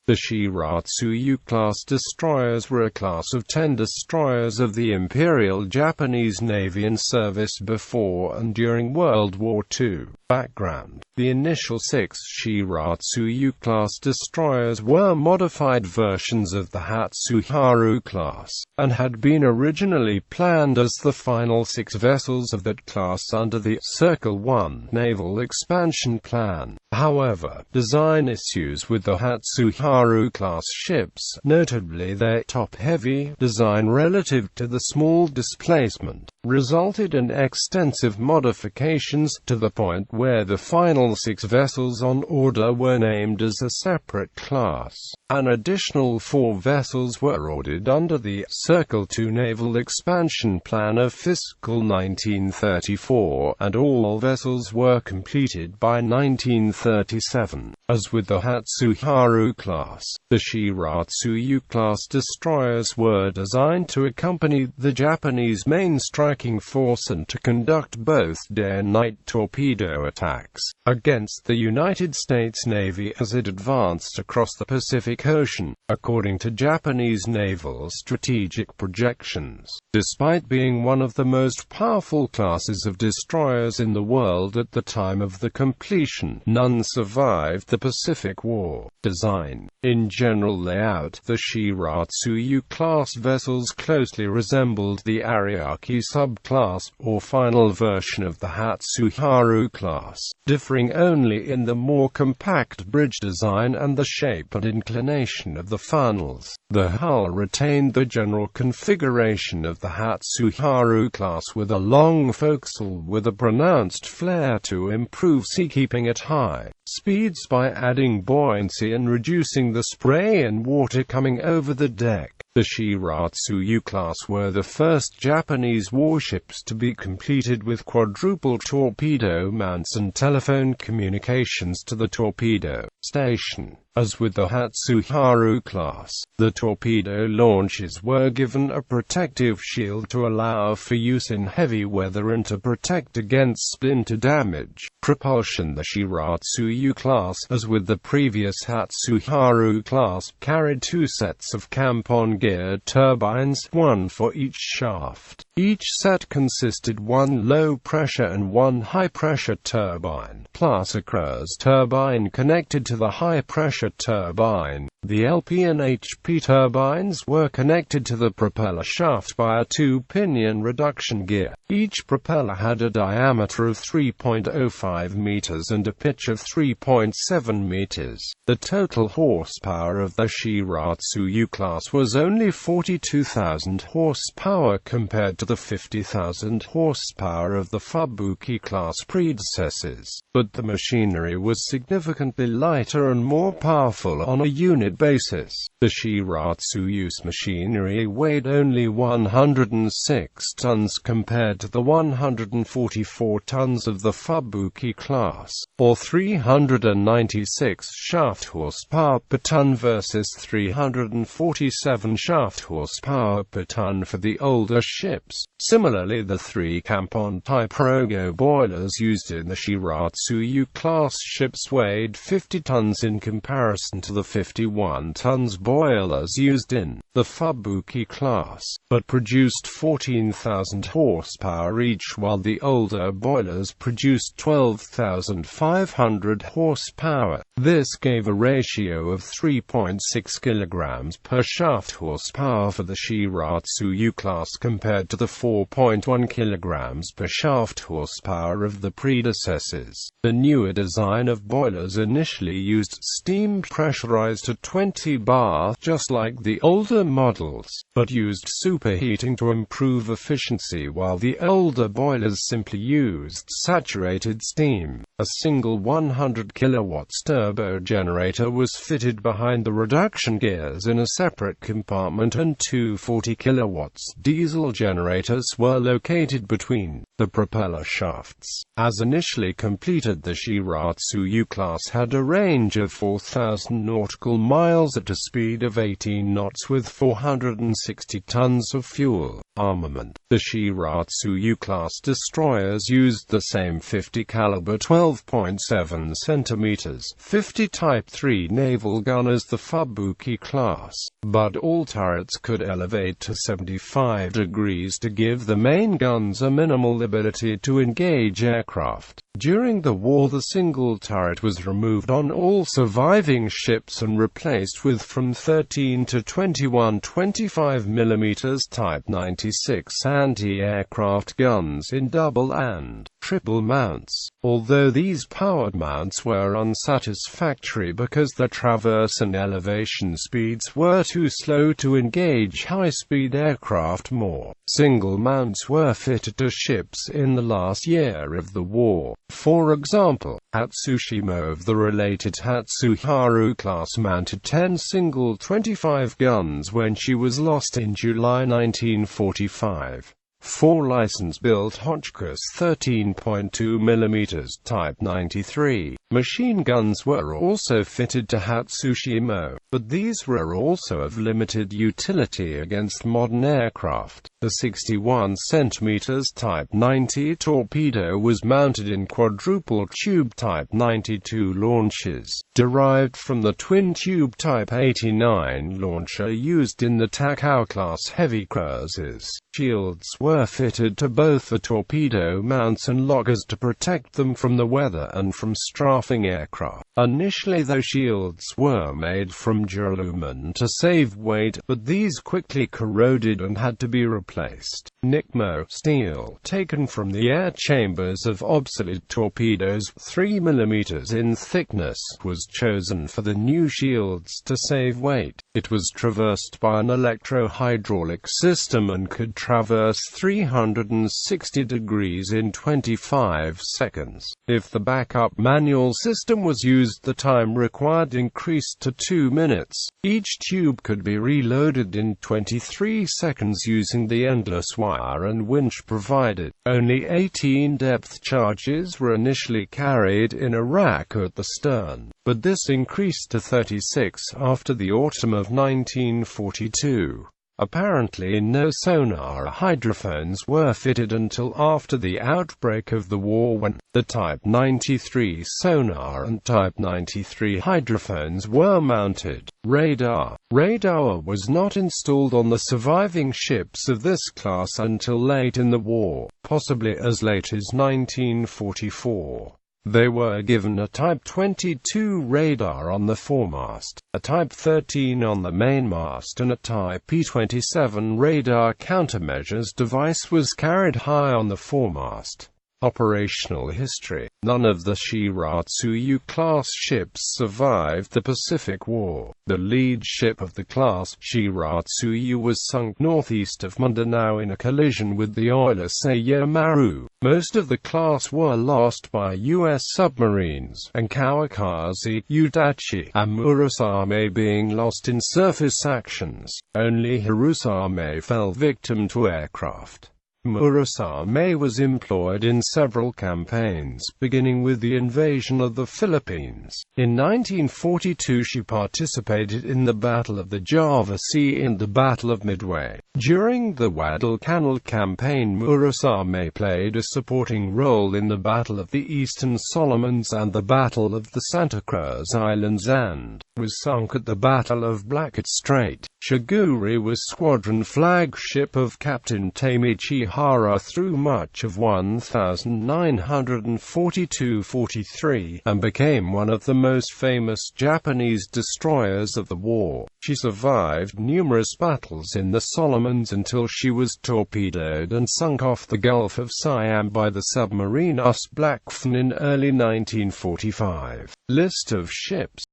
The Shiratsuyu-class destroyers were a class of 10 destroyers of the Imperial Japanese Navy in service before and during World War II. Background: the initial 6 Shiratsuyu-class destroyers were modified versions of the Hatsuharu-class, and had been originally planned as the final 6 vessels of that class under the Circle 1 Naval Expansion Plan. However, design issues with the Hatsuharu-class ships, notably their top-heavy design relative to the small displacement, resulted in extensive modifications to the point where the final 6 vessels on order were named as a separate class. An additional 4 vessels were ordered under the Circle 2 Naval Expansion Plan of fiscal 1934, and all vessels were completed by 1937. As with the Hatsuharu-class, the Shiratsuyu-class destroyers were designed to accompany the Japanese main striking force and to conduct both day-and-night torpedo attacks against the United States Navy as it advanced across the Pacific Ocean, according to Japanese naval strategic projections. Despite being one of the most powerful classes of destroyers in the world at the time of the completion, none survived the Pacific War. Design: in general layout, the Shiratsuyu-class vessels closely resembled the Ariake subclass, or final version of the Hatsuharu-class, differing only in the more compact bridge design and the shape and inclination of the funnels. The hull retained the general configuration of the Hatsuharu-class with a long forecastle with a pronounced flare to improve seakeeping at high speeds by adding buoyancy and reducing the spray and water coming over the deck. The Shiratsuyu-class were the first Japanese warships to be completed with quadruple torpedo mounts and telephone communications to the torpedo station. As with the Hatsuharu-class, the torpedo launches were given a protective shield to allow for use in heavy weather and to protect against splinter damage. Propulsion: the Shiratsuyu-class, as with the previous Hatsuharu-class, carried 2 sets of Kampon geared turbines, 1 for each shaft. Each set consisted 1 low-pressure and 1 high-pressure turbine, plus a Cruz turbine connected to the high-pressure turbine. The LP and HP turbines were connected to the propeller shaft by a 2-pinion reduction gear. Each propeller had a diameter of 3.05 meters and a pitch of 3.7 meters. The total horsepower of the Shiratsuyu-class was only 42,000 horsepower compared to the 50,000 horsepower of the Fubuki-class predecessors, but the machinery was significantly lighter and more powerful on a unit basis. The Shiratsuyu's machinery weighed only 106 tons compared to the 144 tons of the Fubuki-class, or 396 shaft horsepower per ton versus 347 shaft horsepower per ton for the older ships. Similarly, the 3 Kampon-type Rogo boilers used in the Shiratsuyu-class ships weighed 50 tons in comparison to the 51 tons boilers used in the Fubuki-class, but produced 14,000 horsepower each, while the older boilers produced 12,500 horsepower. This gave a ratio of 3.6 kilograms per shaft horsepower for the Shiratsuyu-class compared to the 4.1 kilograms per shaft horsepower of the predecessors. The newer design of boilers initially used steam pressurized at 20 bar, just like the older models, but used superheating to improve efficiency, while the older boilers simply used saturated steam. A single 100 kilowatts turbo generator was fitted behind the reduction gears in a separate compartment, and 2 40 kilowatts diesel generators were located between the propeller shafts. As initially completed, the Shiratsuyu-class had a range of 4,000 nautical miles at a speed of 18 knots with 460 tons of fuel. Armament. The Shiratsuyu-class destroyers used the same 50 caliber 12.7 cm 50 Type 3 naval gun as the Fubuki class, but all turrets could elevate to 75 degrees to give the main guns a minimal ability to engage aircraft. During the war, the single turret was removed on all surviving ships and replaced with from 13 to 21 25mm Type 96 anti-aircraft guns in double and triple mounts, although these powered mounts were unsatisfactory because the traverse and elevation speeds were too slow to engage high-speed aircraft. More single mounts were fitted to ships in the last year of the war. For example, Hatsushima of the related Hatsuharu-class mounted 10 single 25 guns when she was lost in July 1945. 4 license-built Hotchkiss 13.2mm Type 93 machine guns were also fitted to Hatsushima, but these were also of limited utility against modern aircraft. The 61 cm Type 90 torpedo was mounted in quadruple-tube Type 92 launches, derived from the twin-tube Type 89 launcher used in the Takao-class heavy cruisers. Shields were fitted to both the torpedo mounts and lockers to protect them from the weather and from strafing aircraft. Initially, the shields were made from duralumin to save weight, but these quickly corroded and had to be replaced. Nicmo steel, taken from the air chambers of obsolete torpedoes, 3mm in thickness, was chosen for the new shields to save weight. It was traversed by an electro-hydraulic system and could traverse 360 degrees in 25 seconds. If the backup manual system was used, the time required increased to 2 minutes. Each tube could be reloaded in 23 seconds using the endless wire and winch provided. Only 18 depth charges were initially carried in a rack at the stern, but this increased to 36 after the autumn of 1942. Apparently no sonar hydrophones were fitted until after the outbreak of the war, when the Type 93 sonar and Type 93 hydrophones were mounted. Radar was not installed on the surviving ships of this class until late in the war, possibly as late as 1944. They were given a Type 22 radar on the foremast, a Type 13 on the mainmast, and a Type P-27 radar countermeasures device was carried high on the foremast. Operational history. None of the Shiratsuyu-class ships survived the Pacific War. The lead ship of the class, Shiratsuyu, was sunk northeast of Mindanao in a collision with the oiler Seiya Maru. Most of the class were lost by U.S. submarines, and Kawakaze, Udachi, and Murasame being lost in surface actions. Only Hirosame fell victim to aircraft. Murasame was employed in several campaigns, beginning with the invasion of the Philippines. In 1942 she participated in the Battle of the Java Sea and the Battle of Midway. During the Guadalcanal campaign, Murasame played a supporting role in the Battle of the Eastern Solomons and the Battle of the Santa Cruz Islands, and was sunk at the Battle of Blackett Strait. Shiguri was squadron flagship of Captain Taimichi Hara through much of 1942-43, and became one of the most famous Japanese destroyers of the war. She survived numerous battles in the Solomons until she was torpedoed and sunk off the Gulf of Siam by the submarine US Blackfin in early 1945. List of ships.